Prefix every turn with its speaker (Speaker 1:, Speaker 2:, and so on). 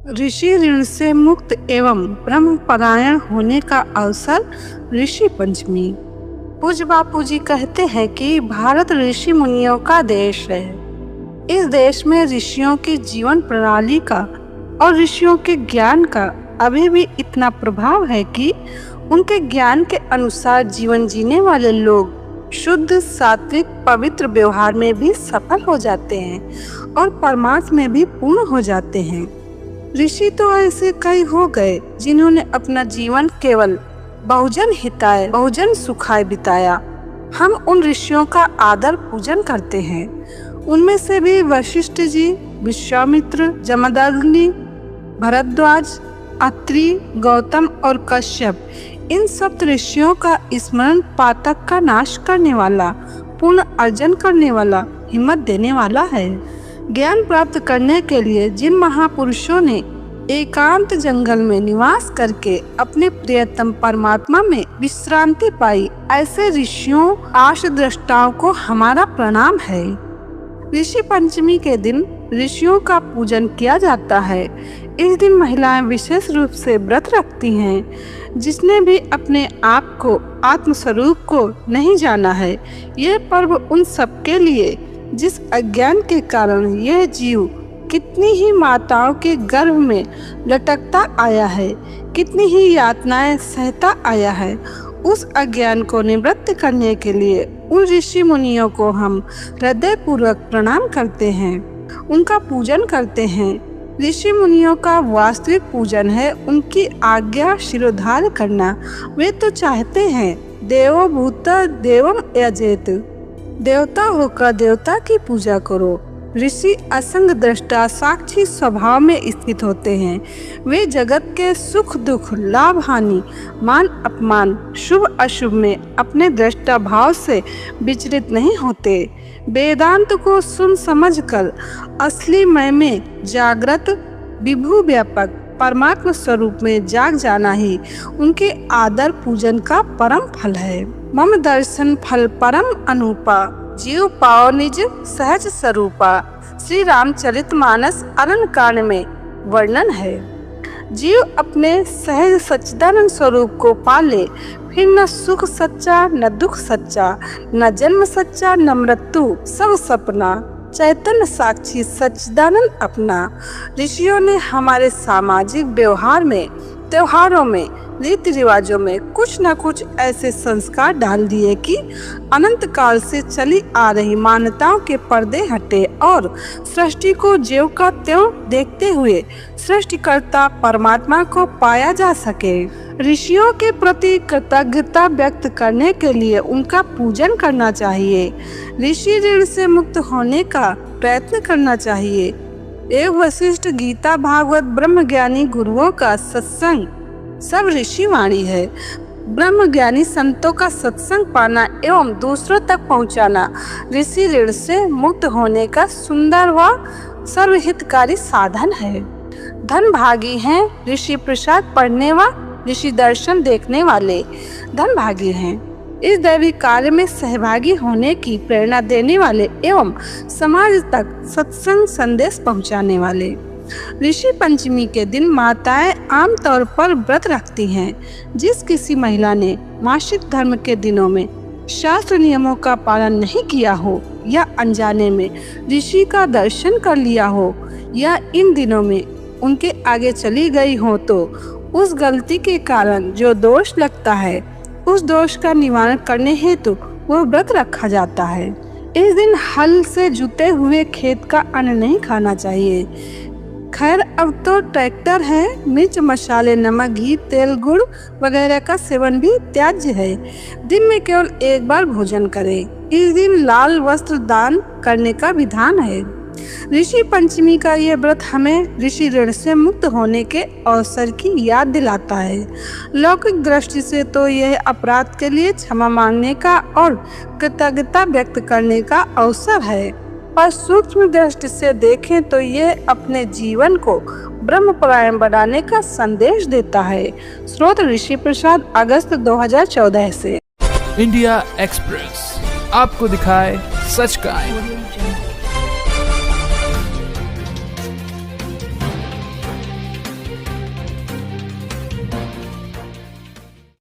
Speaker 1: ऋषि ऋण से मुक्त एवं ब्रह्म परायण होने का अवसर ऋषि पंचमी। पूज्य बापू जी कहते हैं कि भारत ऋषि मुनियों का देश है। इस देश में ऋषियों की जीवन प्रणाली का और ऋषियों के ज्ञान का अभी भी इतना प्रभाव है कि उनके ज्ञान के अनुसार जीवन जीने वाले लोग शुद्ध, सात्विक, पवित्र व्यवहार में भी सफल हो जाते हैं और परमार्थ में भी पूर्ण हो जाते हैं। ऋषि तो ऐसे कई हो गए जिन्होंने अपना जीवन केवल बहुजन हिताय, बहुजन सुखाय बिताया। हम उन ऋषियों का आदर पूजन करते हैं। उनमें से भी वशिष्ठ जी, विश्वामित्र, जमदग्नि, भरद्वाज, अत्रि, गौतम और कश्यप, इन सप्त ऋषियों का स्मरण पातक का नाश करने वाला, पुण्य अर्जन करने वाला, हिम्मत देने वाला है। ज्ञान प्राप्त करने के लिए जिन महापुरुषों ने एकांत जंगल में निवास करके अपने प्रियतम परमात्मा में विश्रांति पाई, ऐसे ऋषियों आर्षदृष्टाओं को हमारा प्रणाम है। ऋषि पंचमी के दिन ऋषियों का पूजन किया जाता है। इस दिन महिलाएं विशेष रूप से व्रत रखती हैं। जिसने भी अपने आप को, आत्मस्वरूप को नहीं जाना है, ये पर्व उन सबके लिए जिस अज्ञान के कारण यह जीव कितनी ही माताओं के गर्भ में लटकता आया है, कितनी ही यातनाएं सहता आया है, उस अज्ञान को निवृत्त करने के लिए उन ऋषि मुनियों को हम हृदय पूर्वक प्रणाम करते हैं, उनका पूजन करते हैं। ऋषि मुनियों का वास्तविक पूजन है उनकी आज्ञा शिरोधार्य करना। वे तो चाहते हैं देवो भूत देवम यजेत, देवता होकर देवता की पूजा करो। ऋषि असंग दृष्टा साक्षी स्वभाव में स्थित होते हैं। वे जगत के सुख दुख, लाभ हानि, मान अपमान, शुभ अशुभ में अपने दृष्टा भाव से विचलित नहीं होते। वेदांत को सुन समझकर असली मय में जागृत, विभु व्यापक परमात्मा स्वरूप में जाग जाना ही उनके आदर पूजन का परम फल है। मम दर्शन फल परम अनुपा, जीव पाओ निज सहज स्वरूपा, श्री रामचरितमानस अरण्य कांड में वर्णन है। जीव अपने सहज सच्चिदानंद स्वरूप को पाले, फिर न सुख सच्चा न दुख सच्चा, न जन्म सच्चा न मृत्यु, सब सपना, चैतन्य साक्षी सच्चिदानंद अपना। ऋषियों ने हमारे सामाजिक व्यवहार में, त्योहारों में, रीति रिवाजों में कुछ न कुछ ऐसे संस्कार डाल दिए कि अनंत काल से चली आ रही मान्यताओं के पर्दे हटे और सृष्टि को ज्यों का त्यों देखते हुए सृष्टिकर्ता परमात्मा को पाया जा सके। ऋषियों के प्रति कृतज्ञता व्यक्त करने के लिए उनका पूजन करना चाहिए। ऋषि ऋण से मुक्त होने का प्रयत्न करना चाहिए। एक वशिष्ठ, गीता, भागवत, ब्रह्म ज्ञानी गुरुओं का सत्संग सब ऋषि वाणी है। ब्रह्म ज्ञानी संतों का सत्संग पाना एवं दूसरों तक पहुंचाना ऋषि ऋण से मुक्त होने का सुंदर व सर्वहितकारी साधन है। धन भागी हैं ऋषि प्रसाद पढ़ने व ऋषि दर्शन देखने वाले। धन भागी हैं इस दैवी कार्य में सहभागी होने की प्रेरणा देने वाले एवं समाज तक सत्संग संदेश पहुंचाने वाले। ऋषि पंचमी के दिन माताएं आमतौर पर व्रत रखती हैं। जिस किसी महिला ने मासिक धर्म के दिनों में शास्त्र नियमों का पालन नहीं किया हो या अनजाने में ऋषि का दर्शन कर लिया हो या इन दिनों में उनके आगे चली गई हो, तो उस गलती के कारण जो दोष लगता है, उस दोष का निवारण करने हेतु वो व्रत रखा जाता है। इस दिन हल से जुते हुए खेत का अन्न नहीं खाना चाहिए। खैर, अब तो ट्रैक्टर है, मिर्च, मसाले, नमक, घी, तेल, गुड़ वगैरह का सेवन भी त्याज्य है। दिन में केवल एक बार भोजन करें। इस दिन लाल वस्त्र दान करने का विधान है। ऋषि पंचमी का यह व्रत हमें ऋषि ऋण से मुक्त होने के अवसर की याद दिलाता है। लौकिक दृष्टि से तो यह अपराध के लिए क्षमा मांगने का और कृतज्ञता व्यक्त करने का अवसर है, पर सूक्ष्म दृष्टि से देखें तो यह अपने जीवन को ब्रह्मपरायण बनाने का संदेश देता है। स्रोत ऋषि प्रसाद, अगस्त 2014 से।
Speaker 2: इंडिया एक्सप्रेस आपको दिखाए सच का।